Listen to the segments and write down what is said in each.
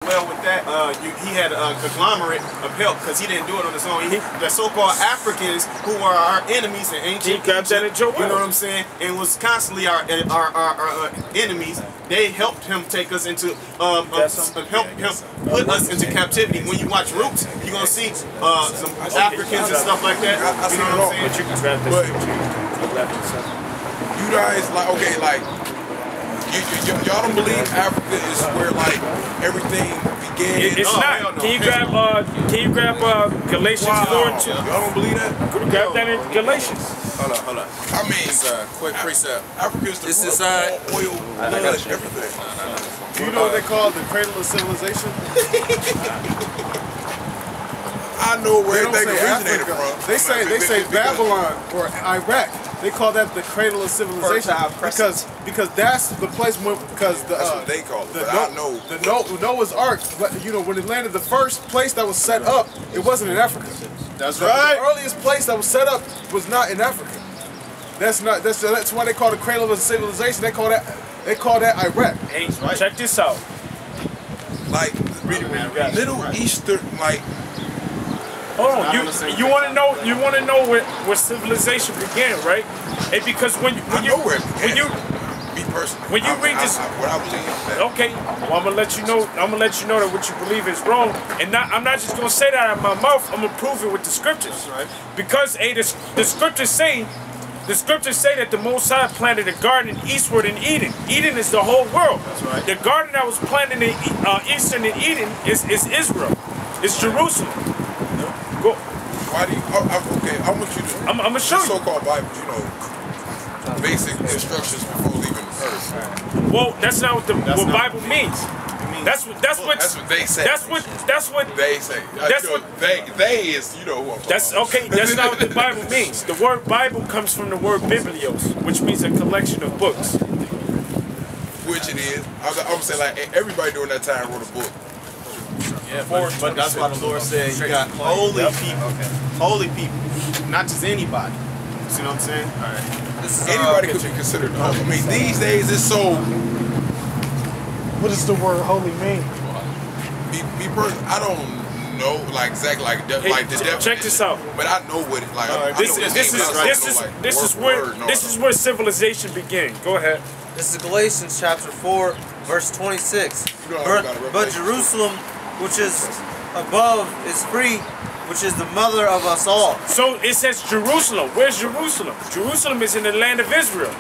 well with that, he had a conglomerate of help because he didn't do it on his own. The so-called Africans who are our enemies in ancient Egypt, you know what I'm saying, and was constantly our enemies. They helped him take us into help him put us into captivity. When you watch Roots, you're gonna see some Africans and stuff like that. You know what I'm saying? But you guys like y'all don't believe Africa is where like everything began? It's not. No. Can you grab Galatians 4 and 2? Y'all don't believe that? Grab that in Galatians. Hold on. I mean, it's a quick precept. Africa is the oil, everything. Do you know what they call the cradle of civilization? I know where everything originated from. They say Babylon or Iraq. They call that the cradle of civilization because that's the place that's what they call it. But I know the Noah's Ark. You know, when it landed, the first place that was set up, it wasn't in Africa. That's right. The earliest place that was set up was not in Africa. That's why they call it the cradle of civilization. They call that Iraq. Hey, check this out. Like Middle Eastern, like. Hold on, you want to know where civilization began, right? And because when you read this, okay, well, I'm gonna let you know that what you believe is wrong, and I'm not just gonna say that out of my mouth. I'm gonna prove it with the scriptures, right? Because the scriptures say that the Most High planted a garden eastward in Eden. Eden is the whole world. That's right. The garden that was planted in eastern in Eden is Israel. It's Jerusalem. Go. Why do you? Okay, I want you to. I'm gonna show you. So-called Bible, you know, basic instructions before leaving Earth. Well, that's not what the Bible means. That's what they say. That's what they say. That's what they is. You know who I'm That's okay. That's not what the Bible means. The word Bible comes from the word biblios, which means a collection of books. Which it is. I'm saying like everybody during that time wrote a book. Yeah, but that's why the Lord said you got holy people, not just anybody. See what I'm saying? All right. Anybody could be considered holy. I mean, these days it's so. What does the word holy mean? I don't know like exactly like the definition. Check this out. But I know what it like. This is where civilization began. Go ahead. This is Galatians chapter 4, verse 26. But Jerusalem, which is above, is free, which is the mother of us all. So it says Jerusalem. Where's Jerusalem? Jerusalem is in the land of Israel.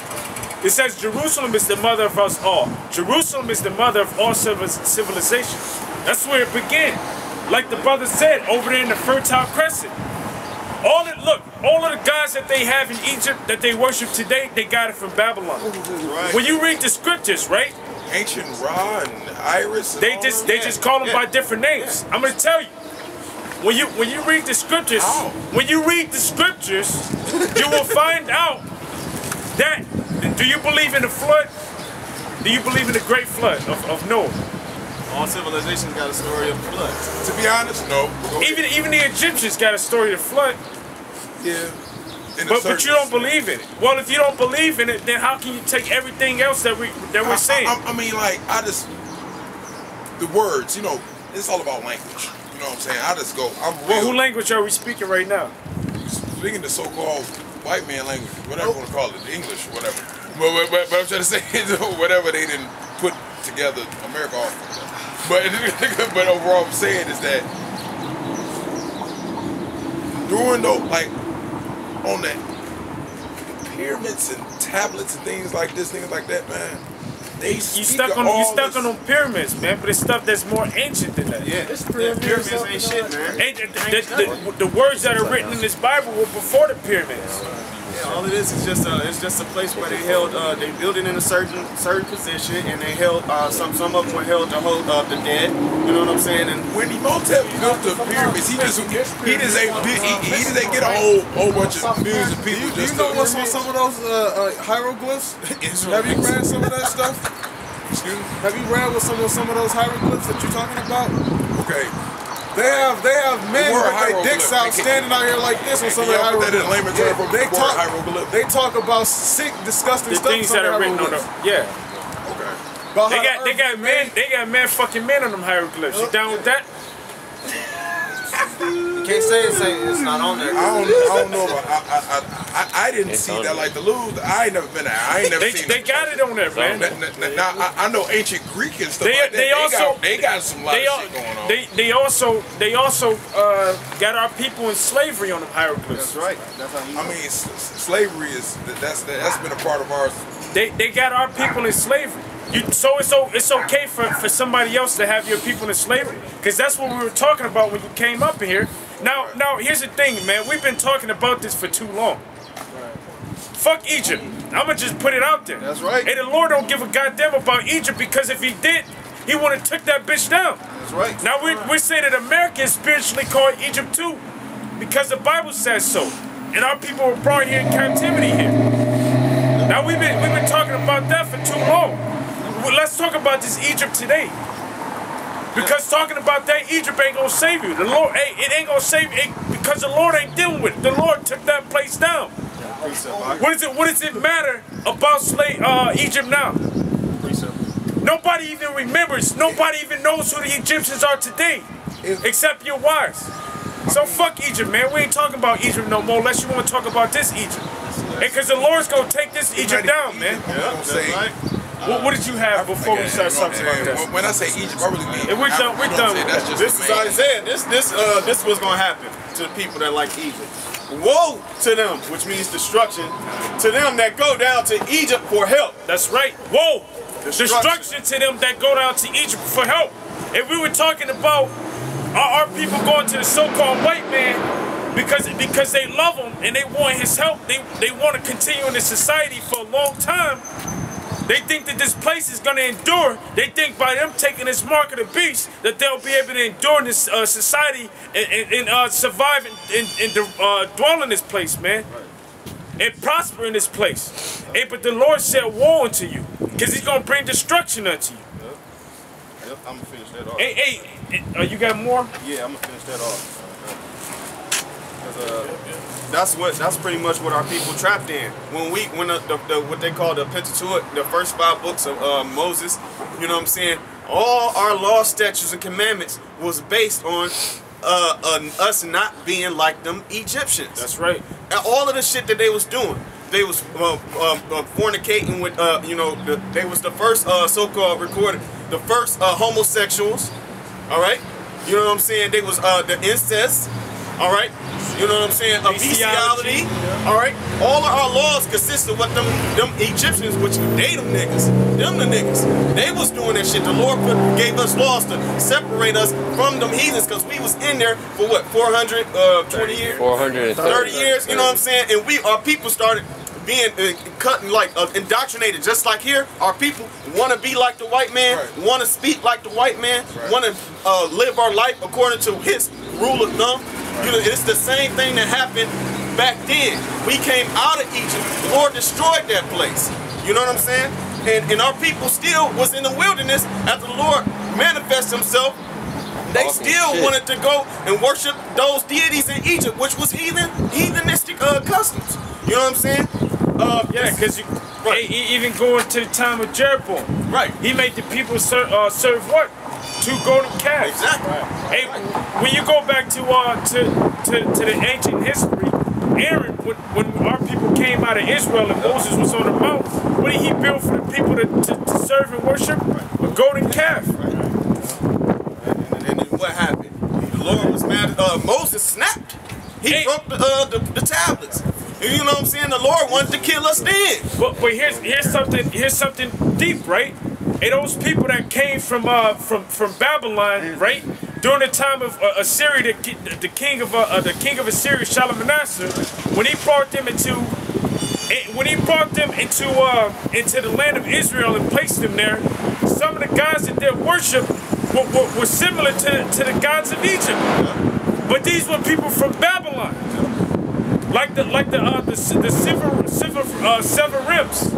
It says Jerusalem is the mother of us all. Jerusalem is the mother of all civilization. That's where it began. Like the brother said, over there in the Fertile Crescent. All of the gods that they have in Egypt that they worship today, they got it from Babylon. Right. When you read the scriptures, right? Ancient Ra and Iris. And they just call them by different names. I'm gonna tell you. When you read the scriptures, you will find out that. Do you believe in the flood? Do you believe in the great flood of Noah? All civilizations got a story of the flood. To be honest, no. Even the Egyptians got a story of the flood. Yeah. But you don't believe in it. Well, if you don't believe in it, then how can you take everything else that we're saying? I mean, like, the words, you know, it's all about language. You know what I'm saying? Well, who language are we speaking right now? Speaking the so-called white man language, whatever you want to call it, English, whatever. But I'm trying to say, whatever they didn't put together America off. But overall, I'm saying is that during like on that pyramids and tablets and things like that, man. You stuck on them pyramids, man. But it's stuff that's more ancient than that. Yeah, pyramids ain't shit, man. The words that are written in this Bible were before the pyramids. Yeah, all it is just a place where they held they built it in a certain position, and they held some of them were held to hold the dead. You know what I'm saying? And when Imhotep built the pyramids, he just ain't get a whole bunch of millions of people. Do you know what's on some of those hieroglyphs? Have you read some of that stuff? Excuse me? Have you read what some of those hieroglyphs that you're talking about? Okay. They have men with their dicks out standing out here like this on some of the hieroglyphs. They talk about sick, disgusting stuff. Things that are written on the Okay. They got man fucking men on them hieroglyphs. You down with that? You can't say it's not on there. I don't know about. I didn't see that like the Louvre. I ain't never been there. I ain't never seen. They got it on there, man. Now I know ancient Greek and stuff like that. They got some lot of shit going on. They also got our people in slavery on them hieroglyphs. That's right. That's how you know. I mean, slavery that's been a part of ours. They got our people in slavery. So it's okay for somebody else to have your people in slavery, because that's what we were talking about when you came up here. Now here's the thing, man. We've been talking about this for too long. Fuck Egypt. I'ma just put it out there. That's right. And the Lord don't give a goddamn about Egypt, because if He did, He would have took that bitch down. That's right. Now we're saying that America is spiritually called Egypt too, because the Bible says so, and our people were brought here in captivity here. Now we've been talking about that for too long. Well, let's talk about this Egypt today, because talking about that Egypt ain't gonna save you. The Lord, it ain't gonna save you, because the Lord ain't dealing with it. The Lord took that place down. What does it matter about Egypt now? Nobody even remembers. Nobody even knows who the Egyptians are today, except your wives. So fuck Egypt, man. We ain't talking about Egypt no more unless you want to talk about this Egypt. Because the Lord's gonna take this Egypt down, man. What did you have before we start talking about this? When I say Egypt, I really mean. We're done. This is Isaiah. This was gonna happen to the people that like Egypt. Woe to them, which means destruction, to them that go down to Egypt for help. That's right. Woe. Destruction to them that go down to Egypt for help. If we were talking about our people going to the so-called white man because they love him and they want his help, they want to continue in this society for a long time. They think that this place is going to endure. They think by them taking this mark of the beast that they'll be able to endure in this society and survive and dwell in this place, man. And prosper in this place. Hey, but the Lord said woe unto you, because He's going to bring destruction unto you. Yep, I'm going to finish that off. Hey, you got more? Yeah, I'm going to finish that off. That's pretty much what our people trapped in. When what they call the Pentateuch, the first 5 books of Moses, you know what I'm saying? All our law, statutes, and commandments was based on us not being like them Egyptians. That's right. And all of the shit that they was doing. They was fornicating with, they was the first so-called recorded, the first homosexuals, all right? You know what I'm saying? They was the incest, all right? You know what I'm saying? Bestiality, all right? All of our laws consist of what them Egyptians, which they them niggas, they was doing that shit. The Lord gave us laws to separate us from them heathens, because we was in there for what, 420 years? 430 years, you know what I'm saying? And our people started being indoctrinated, just like here. Our people want to be like the white man, want to speak like the white man, want to live our life according to his rule of thumb. You know, it's the same thing that happened back then. We came out of Egypt. The Lord destroyed that place. You know what I'm saying? And our people still was in the wilderness after the Lord manifested Himself. They still wanted to go and worship those deities in Egypt, which was heathenistic customs. You know what I'm saying? Yeah, because even going to the time of Jeroboam, right? He made the people serve what? 2 golden calves. Exactly. Hey, when you go back to the ancient history, Aaron, when our people came out of Israel and Moses was on the mount, what did he build for the people to serve and worship? A golden calf. And then what happened? The Lord was mad. Moses snapped. He broke the tablets. And you know what I'm saying? The Lord wanted to kill us then. But here's something deep, right? And those people that came from Babylon, right, during the time of Assyria, the king of Assyria, Shalmaneser, when he brought them into the land of Israel and placed them there, some of the gods that they worship were similar to the gods of Egypt. But these were people from Babylon, like the Severims.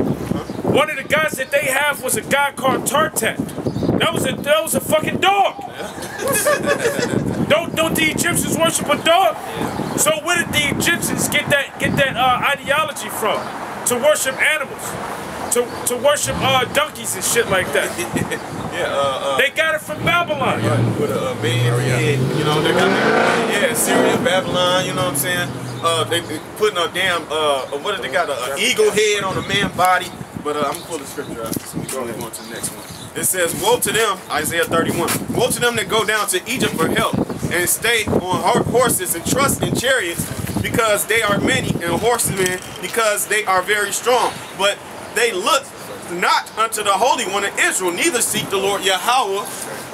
One of the gods that they have was a god called Tartak. That was a fucking dog. Don't the Egyptians worship a dog? So where did the Egyptians get that ideology from? To worship animals. to worship donkeys and shit like that. They got it from Babylon. With a man head, you know, they got Syria, Babylon, you know what I'm saying? They putting a damn, what did they got, an eagle head on a man's body. But I'm going to pull the scripture out, so we go ahead and go on to the next one. It says, woe to them, Isaiah 31, woe to them that go down to Egypt for help, and stay on horses and trust in chariots, because they are many, and horsemen, because they are very strong. But they look not unto the Holy One of Israel, neither seek the Lord Yahweh,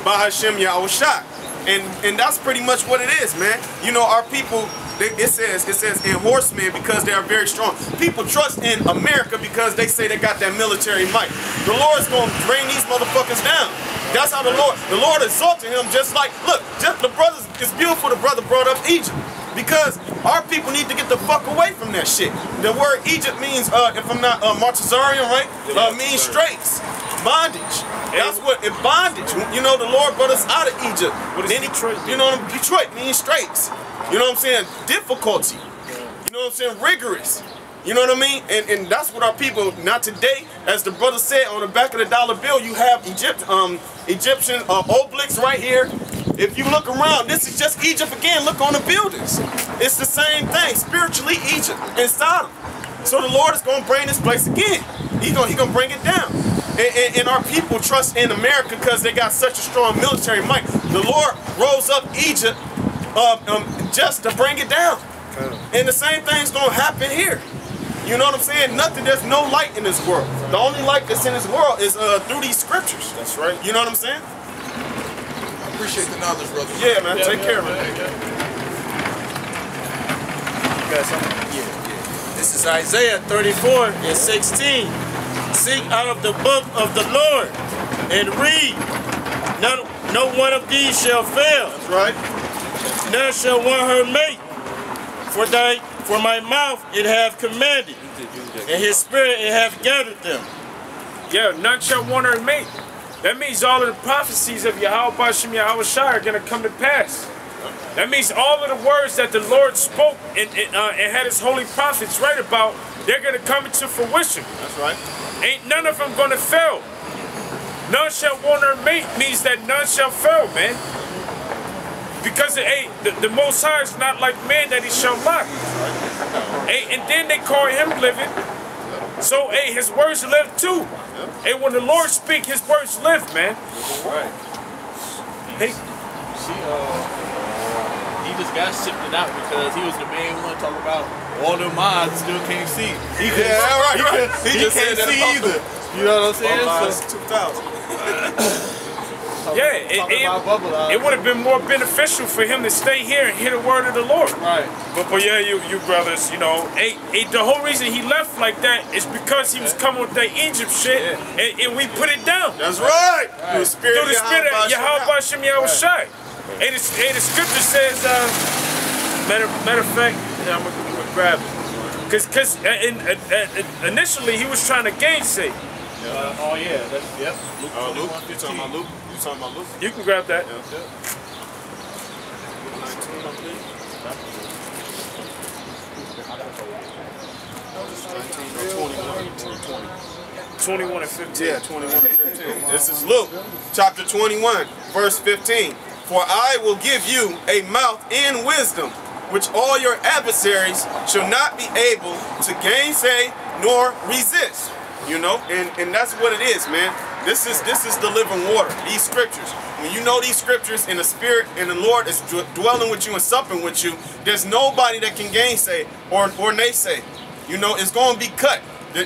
Bahashem Yahushua. And that's pretty much what it is, man. You know, our people, it says in horsemen because they are very strong. People trust in America because they say they got that military might. The Lord's gonna bring these motherfuckers down. That's how the Lord exalted him. Just like, look, just the brothers. It's beautiful. The brother brought up Egypt because our people need to get the fuck away from that shit. The word Egypt means, if I'm not Martazarian, right? Means straits, bondage. That's what in bondage. You know, the Lord brought us out of Egypt. Then Detroit, you know, Detroit means straits. You know what I'm saying? Difficulty. You know what I'm saying? Rigorous. You know what I mean? And that's what our people, not today, as the brother said, on the back of the dollar bill, you have Egyptian obelisks right here. If you look around, this is just Egypt again. Look on the buildings. It's the same thing. Spiritually, Egypt and Sodom. So the Lord is going to bring this place again. He's going to bring it down. And our people trust in America because they got such a strong military might. The Lord rose up Egypt just to bring it down. And the same thing's going to happen here. You know what I'm saying? Nothing, there's no light in this world. The only light that's in this world is through these scriptures. That's right. You know what I'm saying? I appreciate the knowledge, brother. Yeah, man. Take care, man. You got something? Yeah. This is Isaiah 34 and 16. Seek out of the book of the Lord and read. No one of these shall fail. That's right. None shall want her mate. For my mouth it hath commanded, and his spirit it hath gathered them. Yeah, none shall want her mate. That means all of the prophecies of Yahweh Bashem Yahushua are going to come to pass. That means all of the words that the Lord spoke and had his holy prophets write about, they're going to come into fruition. That's right. Ain't none of them going to fail. None shall want her mate means that none shall fail, man. Because the Most High is not like man that he shall lie. And then they call him living. So his words live too. And when the Lord speak, his words live, man. Right. Hey. See, he just got shifted out because he was the main one talking about all the mods still can't see. He just can't see either. You know what I'm saying? So, 2000. Yeah, it would have been more beneficial for him to stay here and hear the word of the Lord. Right. But yeah, you brothers, you know, the whole reason he left like that is because he was coming with that Egypt shit, and we put it down. That's right. Through the spirit of Yahweh Bashem Yahushua. And the scripture says, matter of fact, I'm gonna grab it, because initially he was trying to gainsay. Oh yeah, that's yep. Luke, you talking about Luke? You talking about Luke? You can grab that. Yeah. 21 and 15. Yeah, 21 and 15. This is Luke, chapter 21, verse 15. For I will give you a mouth and wisdom, which all your adversaries shall not be able to gainsay nor resist. You know, and that's what it is, man. This is the living water. These scriptures. When you know these scriptures and the Spirit and the Lord is dwelling with you and supping with you, there's nobody that can gainsay or naysay. You know, it's going to be cut.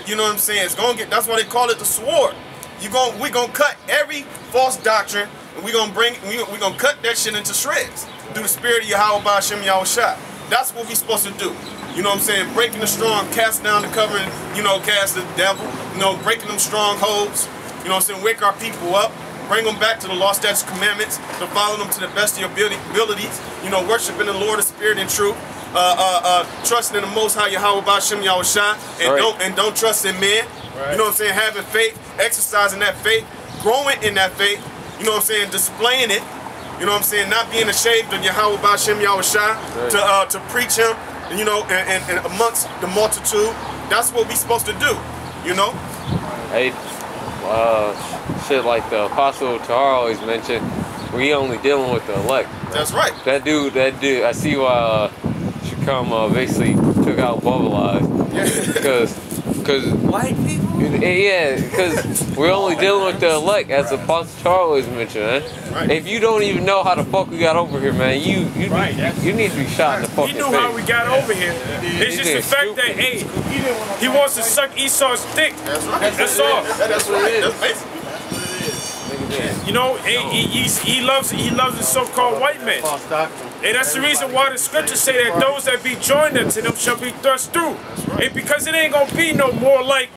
You know what I'm saying? It's going to get. That's why they call it the sword. We're gonna cut every false doctrine, and we're gonna cut that shit into shreds through the Spirit of Yahweh Bashem Yahushua. That's what we're supposed to do. You know what I'm saying? Breaking the strong, cast down the covering, you know, cast the devil, you know, breaking them strongholds, you know what I'm saying? Wake our people up, bring them back to the law, statutes, commandments, to follow them to the best of your abilities, you know, worshiping the Lord of Spirit and truth, trusting in the Most High Yahweh Bashem Yahushua, and don't trust in men, you know what I'm saying? Having faith, exercising that faith, growing in that faith, you know what I'm saying? Displaying it, you know what I'm saying? Not being ashamed of Yahweh Bashem Yahushua, to preach him, you know, and amongst the multitude. That's what we're supposed to do, you know? Hey, shit like the Apostle Tahar always mentioned, we only dealing with the elect. That's right. That dude, I see why Shakam basically took out Bubble Eyes. Because White people? yeah, because we're only dealing with the elect, as the Apostle Tahar always mentioned, man. Right. If you don't even know how the fuck we got over here, man, you need to be shot in the fucking He face. knew how we got over here. It's just the fact that, hey, he wants to suck Esau's dick. That's right. That's all. That's right. That's basically. You know, he loves the so-called white man. And that's the reason why the scriptures say that those that be joined unto them shall be thrust through. And because it ain't gonna be no more like